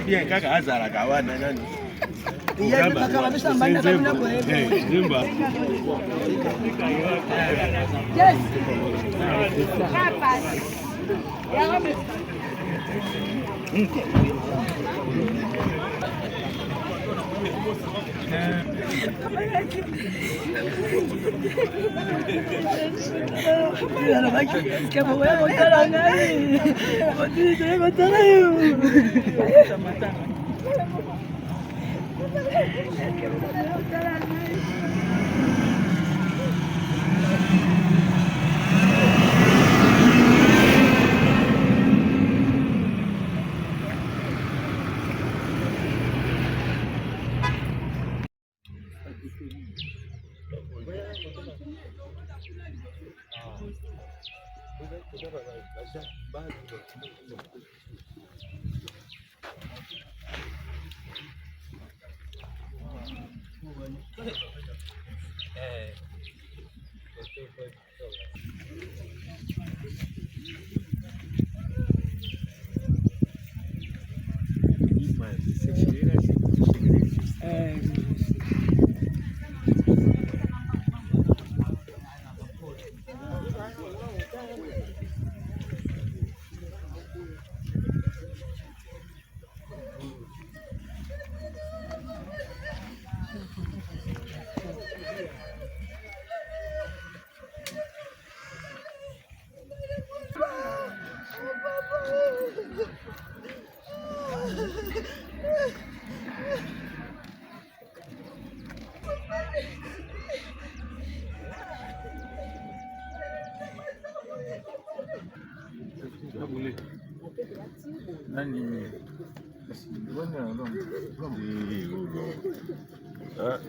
Bien kaka azara kawana nani?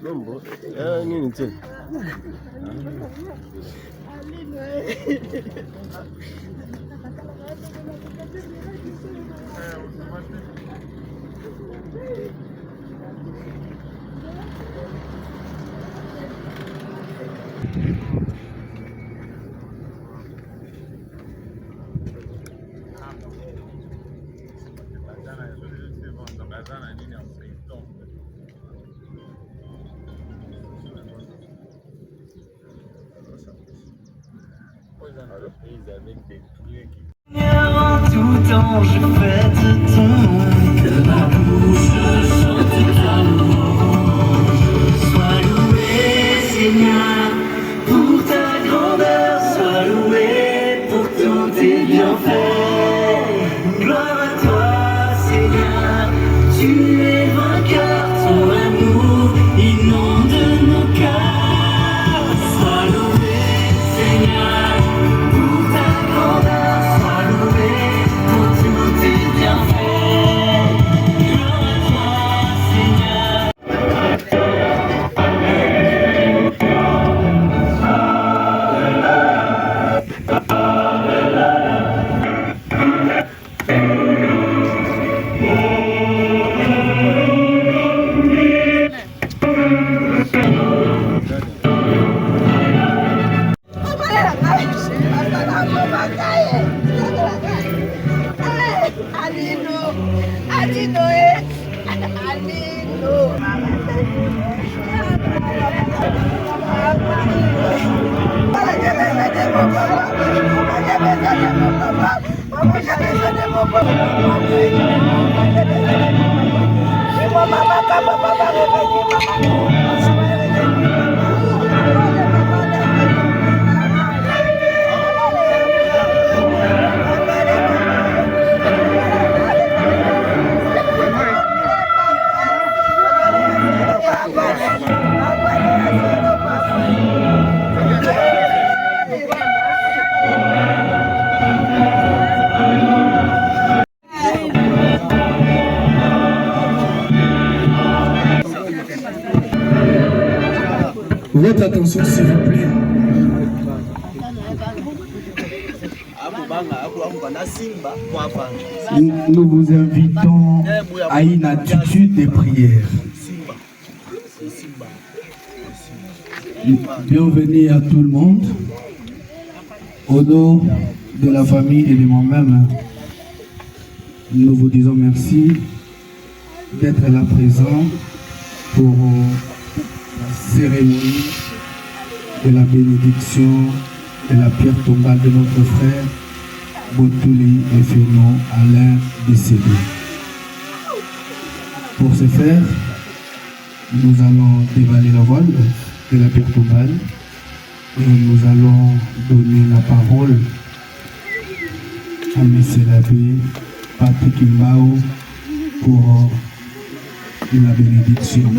Lombo nini tena? En tout temps, je fête ton nom. Que ma bouche chante ta louange. Sois loué, Seigneur, pour ta grandeur. Sois loué pour tous tes bienfaits. Gloire à toi, Seigneur, tu es vainqueur. Ton amour inonde nos cœurs. Sois loué, Seigneur. Votre attention s'il vous plaît. Nous vous invitons à une attitude de prière. Bienvenue à tout le monde. Au nom de la famille et de moi-même, nous vous disons merci d'être là présent pour la cérémonie de la bénédiction de la pierre tombale de notre frère Botouli et Fénon Alain décédé. Pour ce faire, nous allons dévaler la voile de la pierre tombale et nous allons donner la parole à M. l'abbé Patrick Mbao pour la bénédiction.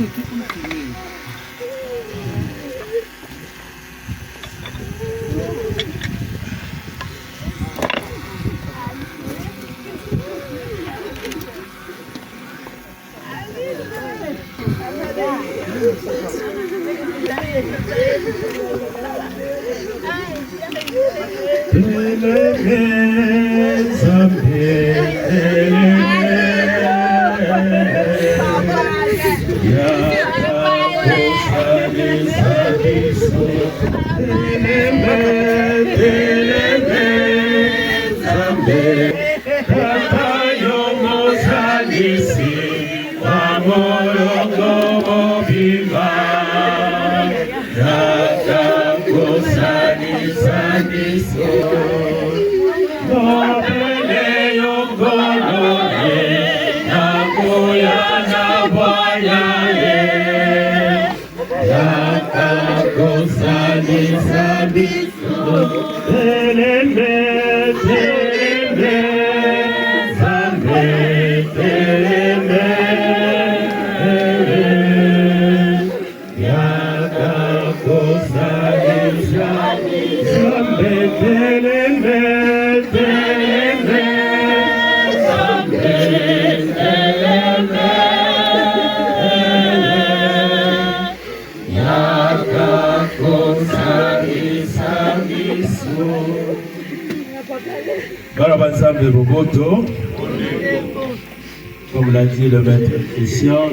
Comme l'a dit le maître Christian,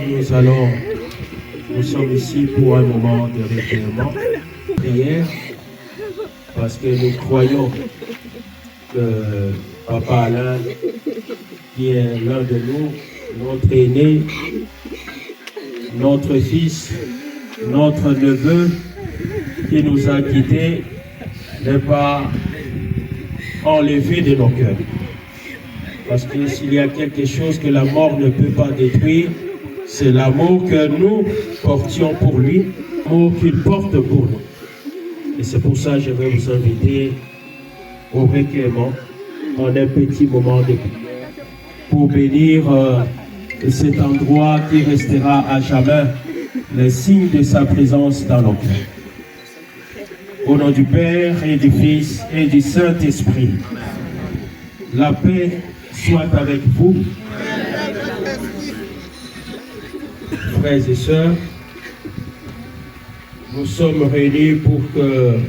nous sommes ici pour un moment de recueillement, prière, parce que nous croyons que Papa Alain, qui est l'un de nous, notre aîné, notre fils, notre neveu, qui nous a quittés, n'est pas enlevé de nos cœurs. Parce que s'il y a quelque chose que la mort ne peut pas détruire, c'est l'amour que nous portions pour lui, l'amour qu'il porte pour nous. Et c'est pour ça que je vais vous inviter au recueillement en un petit moment de prière pour bénir cet endroit qui restera à jamais le signe de sa présence dans nos cœurs. Au nom du Père et du Fils et du Saint-Esprit, la paix soit avec vous. Frères et sœurs, nous sommes réunis pour que,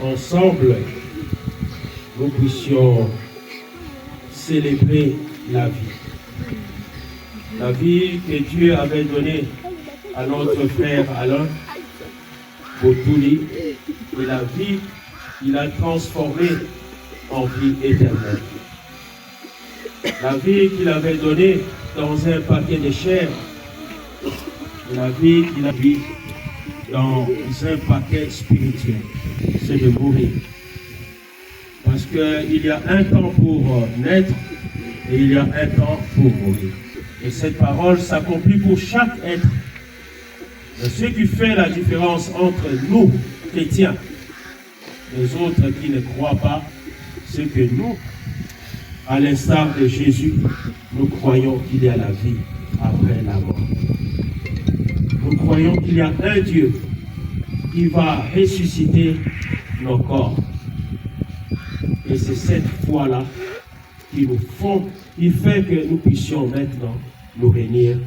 ensemble, nous puissions célébrer la vie. La vie que Dieu avait donnée à notre frère Alain Botouli et la vie qu'il a transformée en vie éternelle. La vie qu'il avait donnée dans un paquet de chair, et la vie qu'il a vue dans un paquet spirituel, c'est de mourir. Parce qu'il y a un temps pour naître et il y a un temps pour mourir. Et cette parole s'accomplit pour chaque être. Et ce qui fait la différence entre nous, chrétiens, et les autres qui ne croient pas, c'est que nous, à l'instar de Jésus, nous croyons qu'il y a la vie après la mort. Nous croyons qu'il y a un Dieu qui va ressusciter nos corps. Et c'est cette foi-là qui fait que nous puissions maintenant nous réunir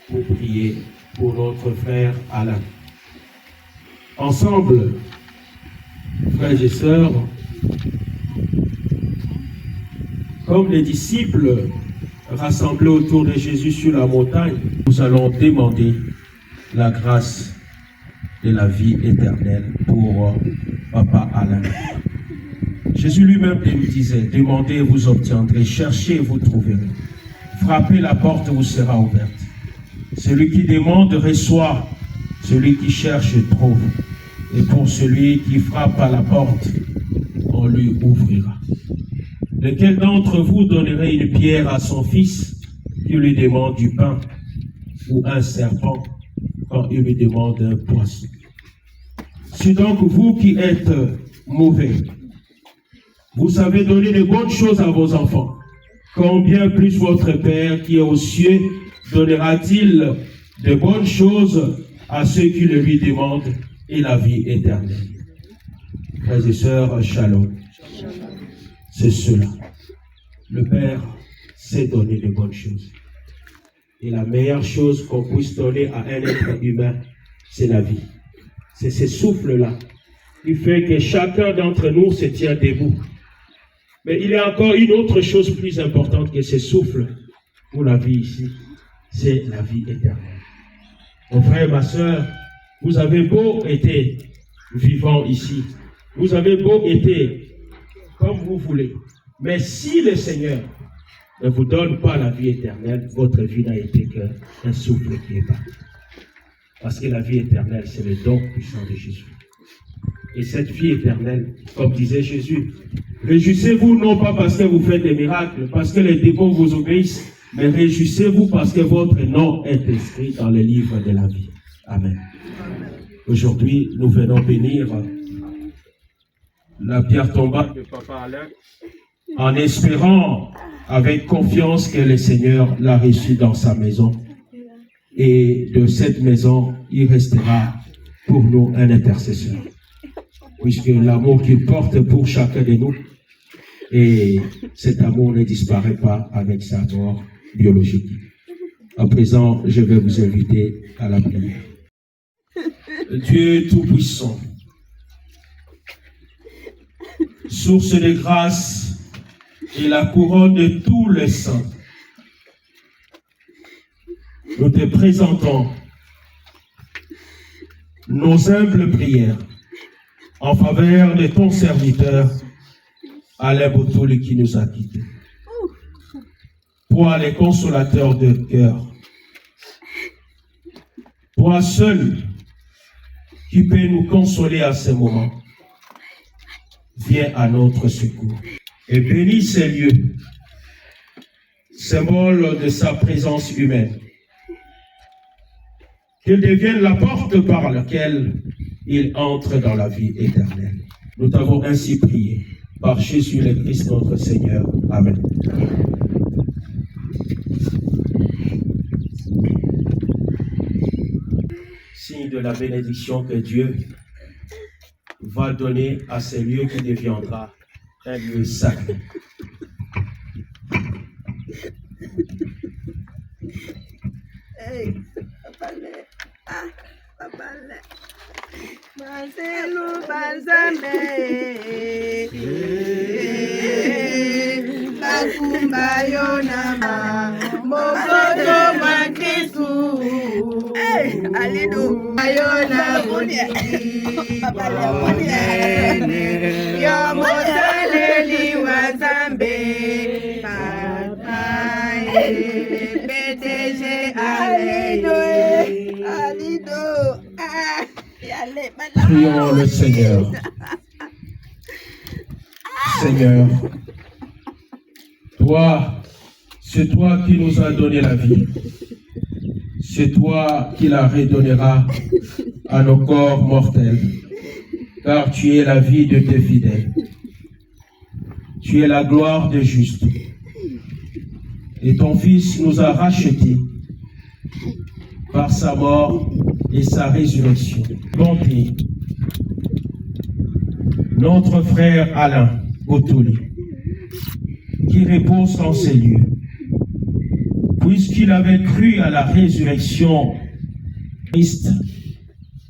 pour prier pour notre frère Alain. Ensemble, frères et sœurs, comme les disciples rassemblés autour de Jésus sur la montagne, nous allons demander la grâce de la vie éternelle pour Papa Alain. Jésus lui-même nous disait, demandez et vous obtiendrez, cherchez et vous trouverez. Frappez, la porte vous sera ouverte. Celui qui demande reçoit, celui qui cherche trouve. Et pour celui qui frappe à la porte, on lui ouvrira. Lequel d'entre vous donnerait une pierre à son fils qui lui demande du pain, ou un serpent quand il lui demande un poisson? Si donc vous qui êtes mauvais, vous savez donner de bonnes choses à vos enfants, combien plus votre Père qui est aux cieux donnera-t-il de bonnes choses à ceux qui le lui demandent et la vie éternelle? Frères et sœurs, shalom. C'est cela. Le Père sait donner de bonnes choses. Et la meilleure chose qu'on puisse donner à un être humain, c'est la vie. C'est ce souffle-là qui fait que chacun d'entre nous se tient debout. Mais il y a encore une autre chose plus importante que ce souffle pour la vie ici, c'est la vie éternelle. Mon frère, ma soeur, vous avez beau être vivant ici, vous avez beau être comme vous voulez, mais si le Seigneur ne vous donne pas la vie éternelle, votre vie n'a été qu'un souffle qui est parti. Parce que la vie éternelle, c'est le don puissant de Jésus. Et cette vie éternelle, comme disait Jésus, réjouissez-vous non pas parce que vous faites des miracles, parce que les démons vous obéissent, mais réjouissez-vous parce que votre nom est inscrit dans le livre de la vie. Amen. Aujourd'hui, nous venons bénir la pierre tombale de Papa Alain, en espérant avec confiance que le Seigneur l'a reçu dans sa maison. Et de cette maison, il restera pour nous un intercesseur. Puisque l'amour qu'il porte pour chacun de nous, et cet amour ne disparaît pas avec sa mort biologique. À présent, je vais vous inviter à la prière. Dieu Tout-Puissant, source de grâce et la couronne de tous les saints, nous te présentons nos humbles prières en faveur de ton serviteur Alain Botouli qui nous a quittés. Toi, les consolateurs de cœur, toi seul qui peux nous consoler à ce moment, viens à notre secours et bénis ces lieux, symbole de sa présence humaine, qu'ils deviennent la porte par laquelle il entre dans la vie éternelle. Nous t'avons ainsi prié par Jésus le Christ notre Seigneur. Amen. Signe de la bénédiction que Dieu va donner à ce lieu qui deviendra un lieu sacré. Hey, Papa Le, ah, Papa Le. Marcelo Banzambe, Bakumba Yonama, Mokoto Makisu, hey, Alido, Ayona Boni, Papa Le, Yomotale Liwazambe, Papa PTG Alido, ah. Prions le Seigneur. Seigneur, toi, c'est toi qui nous as donné la vie. C'est toi qui la redonneras à nos corps mortels, car tu es la vie de tes fidèles. Tu es la gloire des justes. Et ton Fils nous a rachetés par sa mort et sa résurrection. Bonté, notre frère Alain Botouli, qui repose dans ces lieux, puisqu'il avait cru à la résurrection Christ,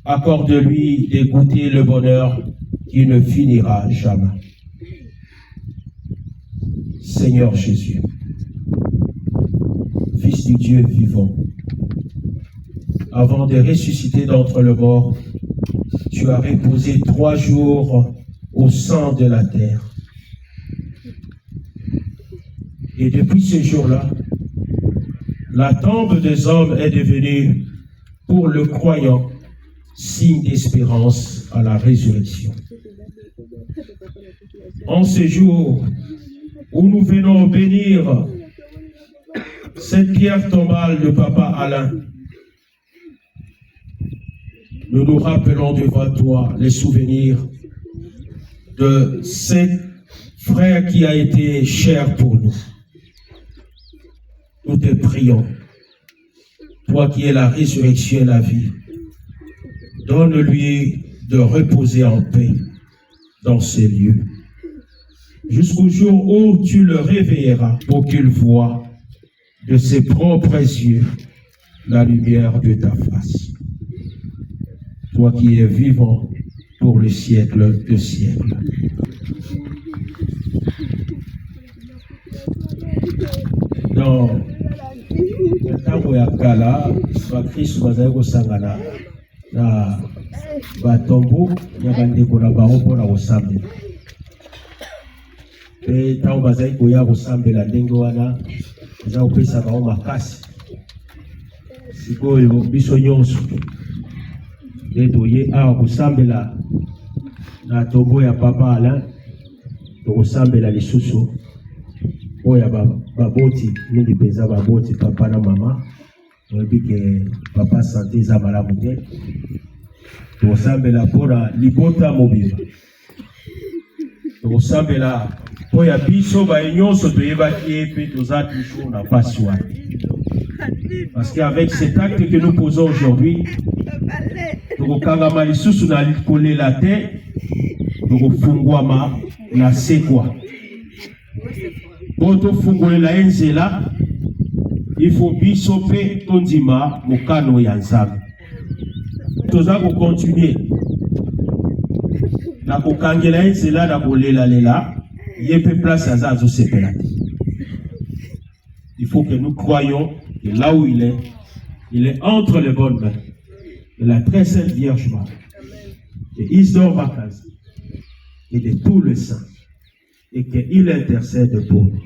accorde-lui de goûter le bonheur qui ne finira jamais. Seigneur Jésus, Fils du Dieu vivant, avant de ressusciter d'entre les morts, tu as reposé 3 jours au sein de la terre. Et depuis ce jour-là, la tombe des hommes est devenue, pour le croyant, signe d'espérance à la résurrection. En ce jour où nous venons bénir cette pierre tombale de Papa Alain, nous nous rappelons devant toi les souvenirs de cet frère qui a été cher pour nous. Nous te prions, toi qui es la résurrection et la vie, donne-lui de reposer en paix dans ces lieux, jusqu'au jour où tu le réveilleras pour qu'il voie de ses propres yeux la lumière de ta face. Toi qui es vivant pour le siècle de siècles. Dans le temps ya kala, bakristo bazali kosangana na batombo ya bandeko na bango mpona kosambela. Mpe ntango bazali koya kosambela ndenge wana eza kopesa bango makasi. Sikoyo biso nyonso nde toye awa kosambela na tombo ya Papa Alain, tokosambela lisusu oya baboti mingi mpenza, baboti papa na mama, oyebi ke papa sante eza malamu te. Tokosambela mpona libota mobimba, tokosambela mpo ya biso baye nyonso toyebaki ye mpe toza toujours na pasi wana. Parce qu'avec cet acte que nous posons aujourd'hui, tokokangama lisusu na kolela te, tokofungwama na sekwa. Poto fungolela enzela, il faut biso pe tondima mokano ya Nzambe. Toza ko continuer na kokangela enzela na kolela lela, yepe place aza azosepela. Il faut que nous croyons que là où il est entre les bonnes mains de la très sainte Vierge Marie, de Isidore Bakazi et de tous les saints, et qu'il intercède pour nous.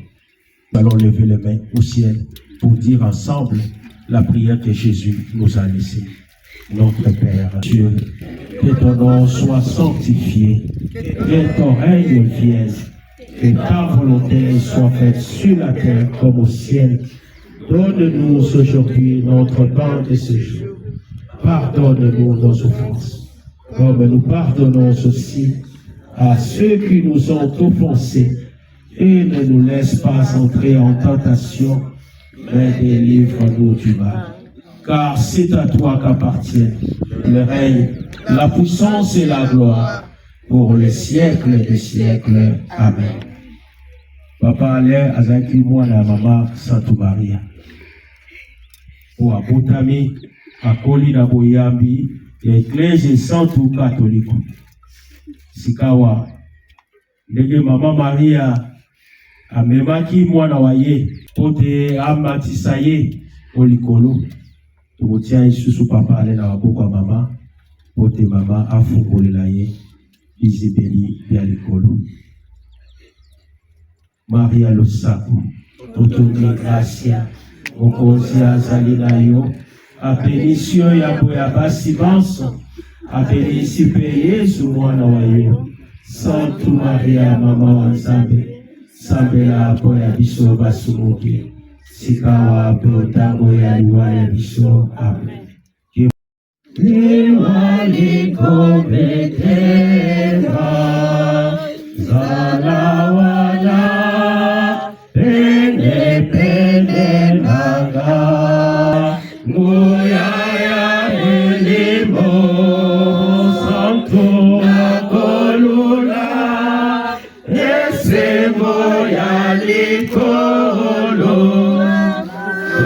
Nous allons lever les mains au ciel pour dire ensemble la prière que Jésus nous a laissée. Notre Père, Dieu, que ton nom soit sanctifié, que ton règne vienne, que ta volonté soit faite sur la terre comme au ciel. Donne-nous aujourd'hui notre pain de ce jour. Pardonne-nous nos offenses, comme nous pardonnons aussi à ceux qui nous ont offensés, et ne nous laisse pas entrer en tentation, mais délivre-nous du mal. Car c'est à toi qu'appartiennent le règne, la puissance et la gloire pour les siècles des siècles. Amen. Papa Alain azaki mwana mama Sainte Maria. Pour abotami akoli na boyambi Église Sainte Catholique. Sikawa ndenge mama Maria amemaki mwana wa ye pote amatisa ye olikolo. Tukotia isusu Papa Alain na maboko ya mama pote mama afungolela ye izibeli ya likolo. Maria Losaku, Otoni Gracia, Okozi azali na yo, apenisio ya boya basi banso, apenisi pe Yesu mwana wa yo. Sainte Maria mama wa Nzambe, sambela boya biso basumuki, sikawa pe otango ya liwa ya biso. Amen. Liwa likobeteva, zalawana, pene pene naga, muyaya elimo, santo nakolula, ese moya likolo,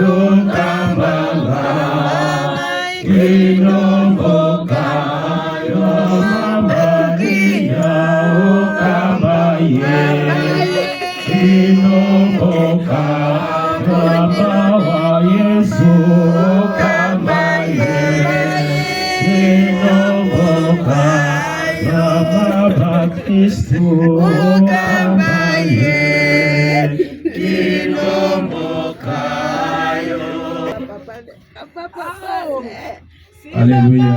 yokambanga, inomboka, yomamba. Mama wa Yesu kamaye Sinomoka Mama Bakristu kamaye Kinomokayo. Alléluia.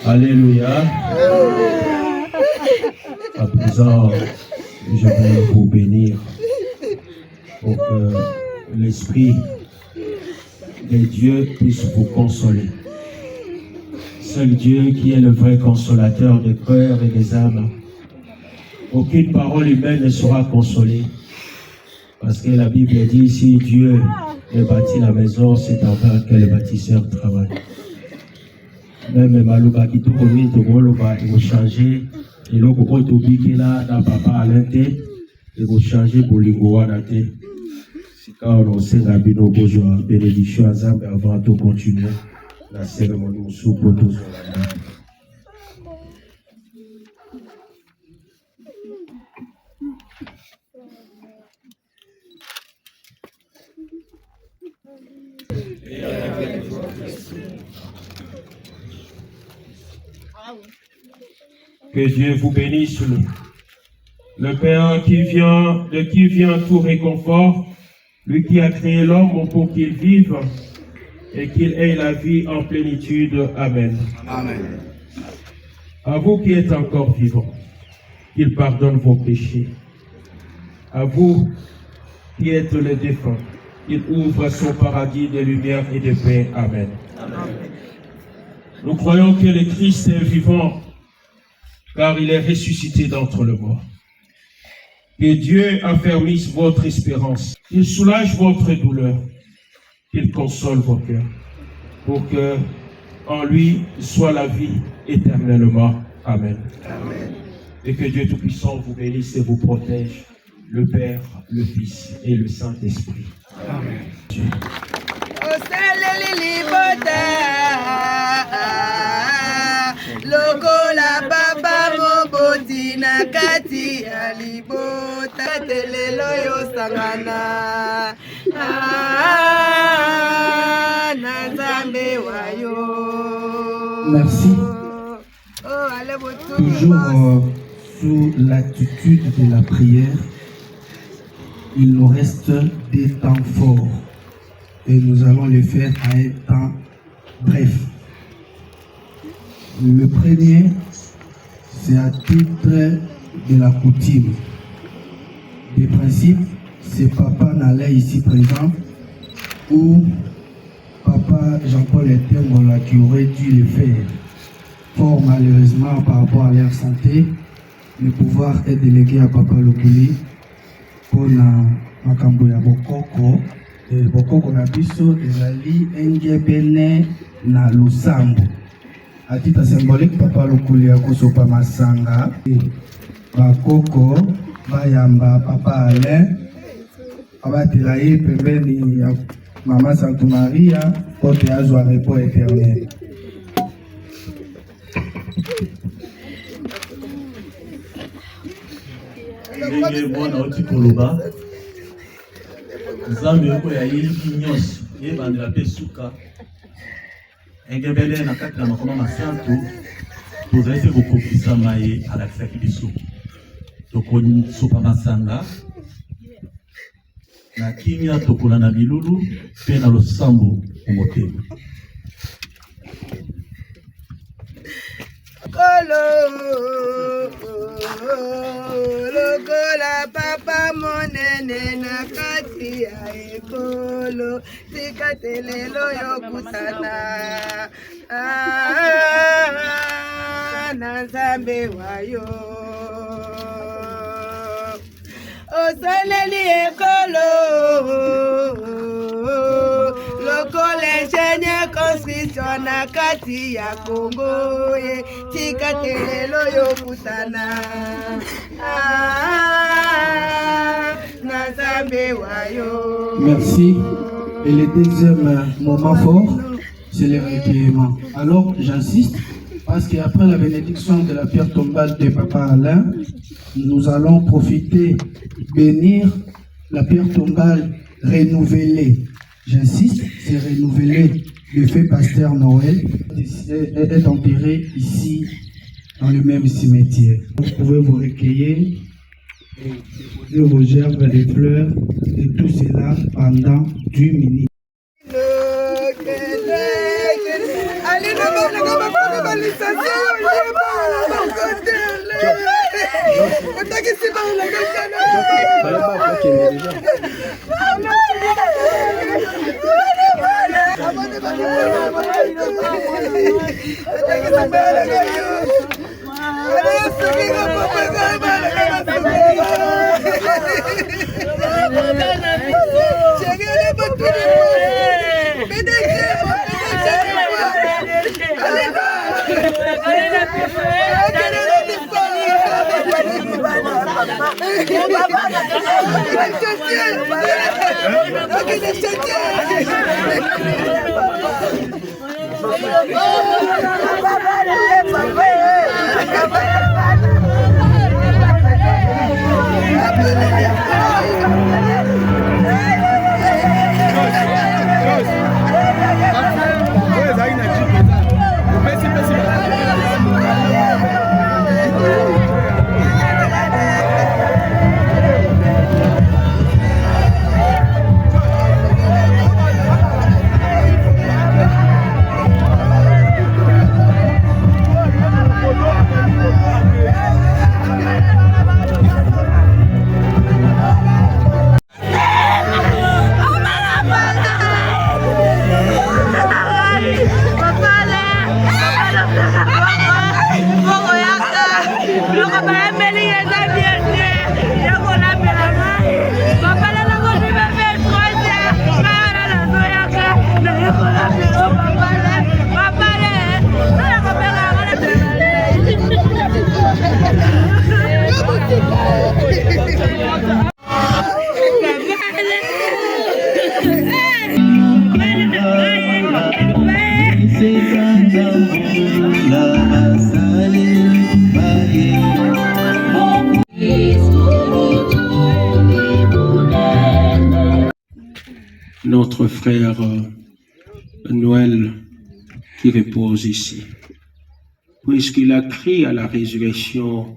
Alléluia. À présent, je vais vous bénir pour que l'Esprit de Dieu puisse vous consoler. Seul Dieu qui est le vrai consolateur des cœurs et des âmes. Aucune parole humaine ne sera consolée. Parce que la Bible dit, si Dieu ne bâtit la maison, c'est en vain que le bâtisseur travaille. Même Malouba qui tout commis, tout Moloba, il va changer. Et là, pour que tu biques là, dans papa à l'intérieur, il va changer pour l'Ingoa à l'intérieur. Quand on sait la bénédiction à Zambé avant de continuer la cérémonie sous poteau. Que Dieu vous bénisse, le Père de qui vient tout réconfort, lui qui a créé l'homme pour qu'il vive et qu'il ait la vie en plénitude. Amen. Amen. À vous qui êtes encore vivants, qu'il pardonne vos péchés. À vous qui êtes les défunts, qu'il ouvre son paradis de lumière et de paix. Amen. Amen. Nous croyons que le Christ est vivant, car il est ressuscité d'entre les morts. Que Dieu affermisse votre espérance, qu'il soulage votre douleur, qu'il console vos cœurs, pour que en lui soit la vie éternellement. Amen. Amen. Et que Dieu Tout-Puissant vous bénisse et vous protège, le Père, le Fils et le Saint-Esprit. Amen. Lokola papa moboti na kati ya libota telelo yo sangana na Nzambe wayo. Merci. Toujours sous l'attitude de la prière, il nous reste des temps forts et nous allons les faire à un temps bref. Le premier, c'est à titre de la coutume. Des principes, c'est Papa Nalé ici présent ou Papa Jean-Paul Etembola qui aurait dû le faire. Fort malheureusement, par rapport à leur santé, le pouvoir est délégué à Papa Lokuli pour makambo ya bokoko. Bokoko na biso ezali engebene na losambo. À titre symbolique, Papa Lokuli akosopa masanga bakoko bayamba Papa Alain abatela ye pembeni ya Mama Sainte Maria kote azwa repos éternel. Ndenge mwana oti koloba Nzambe oko ya yiki nyonso yebandela mpe suka engebele na kati na makoma masantu tozali mpe kokokisama ye alakisaki biso tokosopa masanga na kimia tokola na bilulu mpe na losambo motema. Lokola papa monene na kati ya ekolo tikatelelo yokusana na Nzambe wayo. Osaleli ekolo lokola ingénieur construit résurrection na kati ya Congo ye tikatelelo yokutana na Nzambe wayo. Merci. Et le deuxième moment fort, c'est le recueillement. Alors, j'insiste, parce qu'après la bénédiction de la pierre tombale de Papa Alain, nous allons profiter, bénir la pierre tombale renouvelée. J'insiste, c'est renouvelé. Le fait Pasteur Noël est enterré ici, dans le même cimetière. Vous pouvez vous recueillir et déposer vos gerbes, les fleurs et tout cela pendant 10 minutes. Notre frère Noël qui repose ici, puisqu'il a crié à la résurrection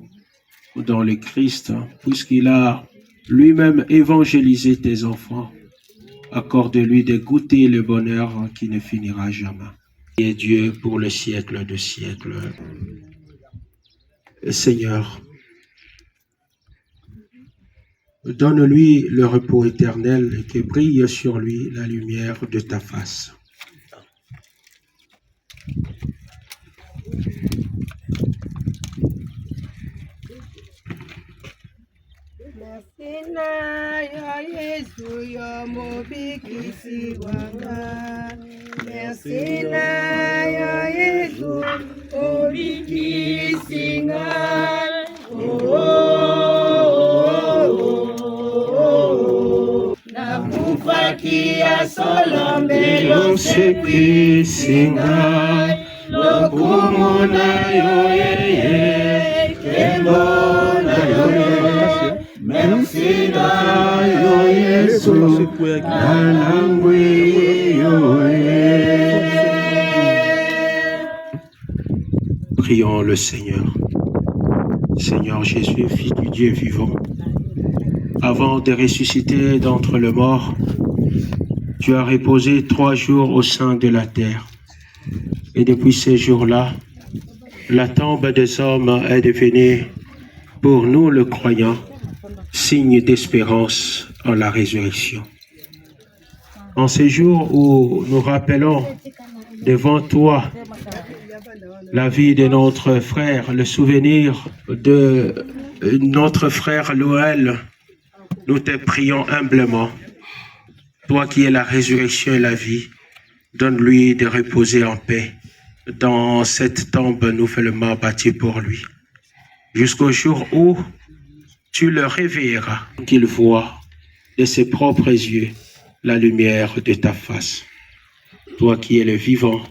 dans le Christ, puisqu'il a lui-même évangélisé tes enfants, accorde-lui de goûter le bonheur qui ne finira jamais. Et Dieu pour le siècle de siècles. Seigneur, donne-lui le repos éternel et que brille sur lui la lumière de ta face. Merci na yo Yesu yo mobikisi wanga. Merci na yo Yesu mobikisi nga. Nakufaki ya solombelo sepisi nga lokumu na yo yeye kembo na yo yeye. Merci na yo Yesu na langwe yo yeye. Prions le Seigneur. Seigneur Jésus, Fils du Dieu vivant, avant de ressusciter d'entre les morts, tu as reposé 3 jours au sein de la terre. Et depuis ces jours-là, la tombe des hommes est devenue, pour nous le croyants, signe d'espérance en la résurrection. En ces jours où nous rappelons devant toi la vie de notre frère, le souvenir de notre frère Noël, nous te prions humblement, toi qui es la résurrection et la vie, Donne-lui de reposer en paix dans cette tombe nouvellement bâtie pour lui, jusqu'au jour où tu le réveilleras, qu'il voit de ses propres yeux la lumière de ta face. Toi qui es le vivant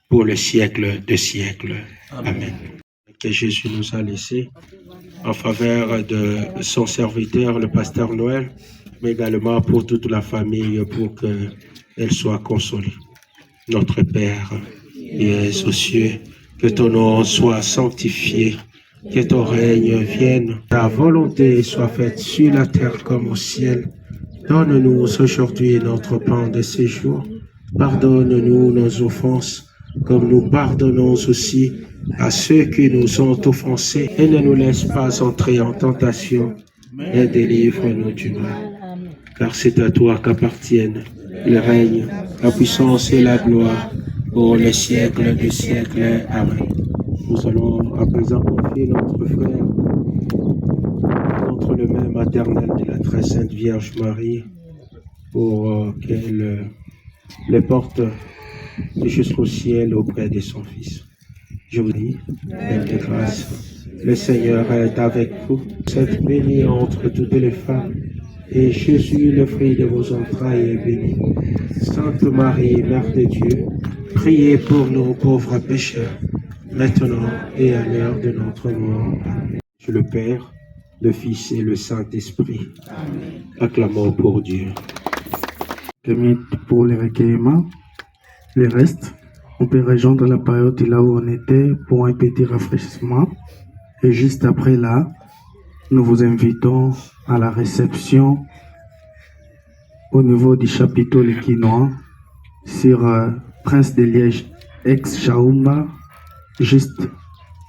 pour le siècle des siècles. Amen. Que Jésus nous a laissé en faveur de son serviteur, le pasteur Noël, mais également pour toute la famille, pour qu'elle soit consolée. Notre Père, qui es aux cieux, que ton nom soit sanctifié, que ton règne vienne, ta volonté soit faite sur la terre comme au ciel. Donne-nous aujourd'hui notre pain de ce jour. Pardonne-nous nos offenses, comme nous pardonnons aussi à ceux qui nous ont offensés. Et ne nous laisse pas entrer en tentation, et délivre-nous du mal. Car c'est à toi qu'appartiennent le règne, la puissance et la gloire pour les siècles des siècles. Amen. Nous allons à présent confier notre frère entre les mains maternelles de la très sainte Vierge Marie pour qu'elle le porte jusqu'au ciel auprès de son Fils. Je vous dis, pleine de grâce, le Seigneur est avec vous. Vous êtes bénie entre toutes les femmes, et Jésus, le fruit de vos entrailles, est béni. Sainte Marie, Mère de Dieu, priez pour nous pauvres pécheurs, maintenant et à l'heure de notre mort. Amen. Le Père, le Fils et le Saint-Esprit. Acclamons pour Dieu. Pour les recueillements, le reste, on peut rejoindre la période là où on était pour un petit rafraîchissement. Et juste après là, nous vous invitons à la réception au niveau du chapiteau Le Quinois sur Prince de Liège, ex-Chaoumba, juste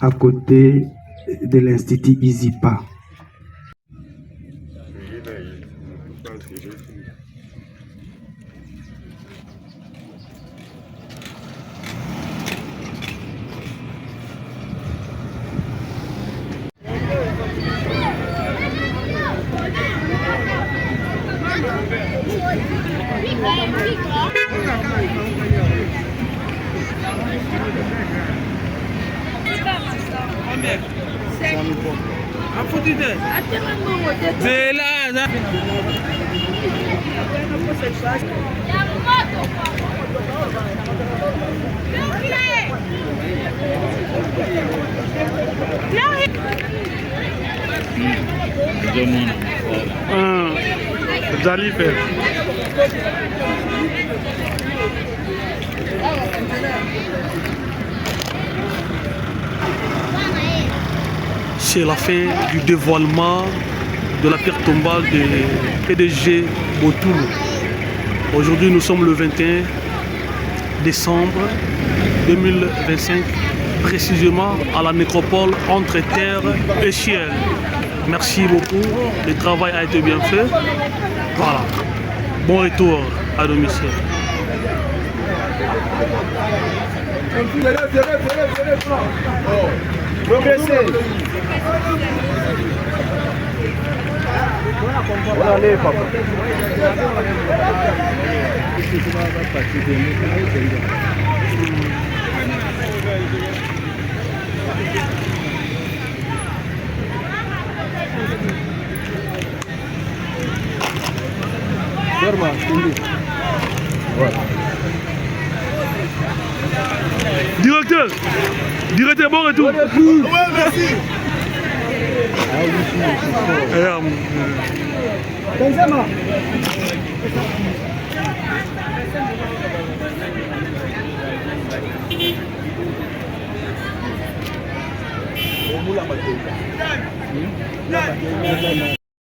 à côté de l'Institut Izipa. C'est la fin du dévoilement de la pierre tombale de PDG Botoulou. Aujourd'hui, nous sommes le 21 décembre 2025, précisément à la nécropole entre terre et ciel. Merci beaucoup, le travail a été bien fait. Voilà, bon retour à domicile. Allez, papa. Directeur, bon retour. Ouais, merci. Benzema. Moula Bateau.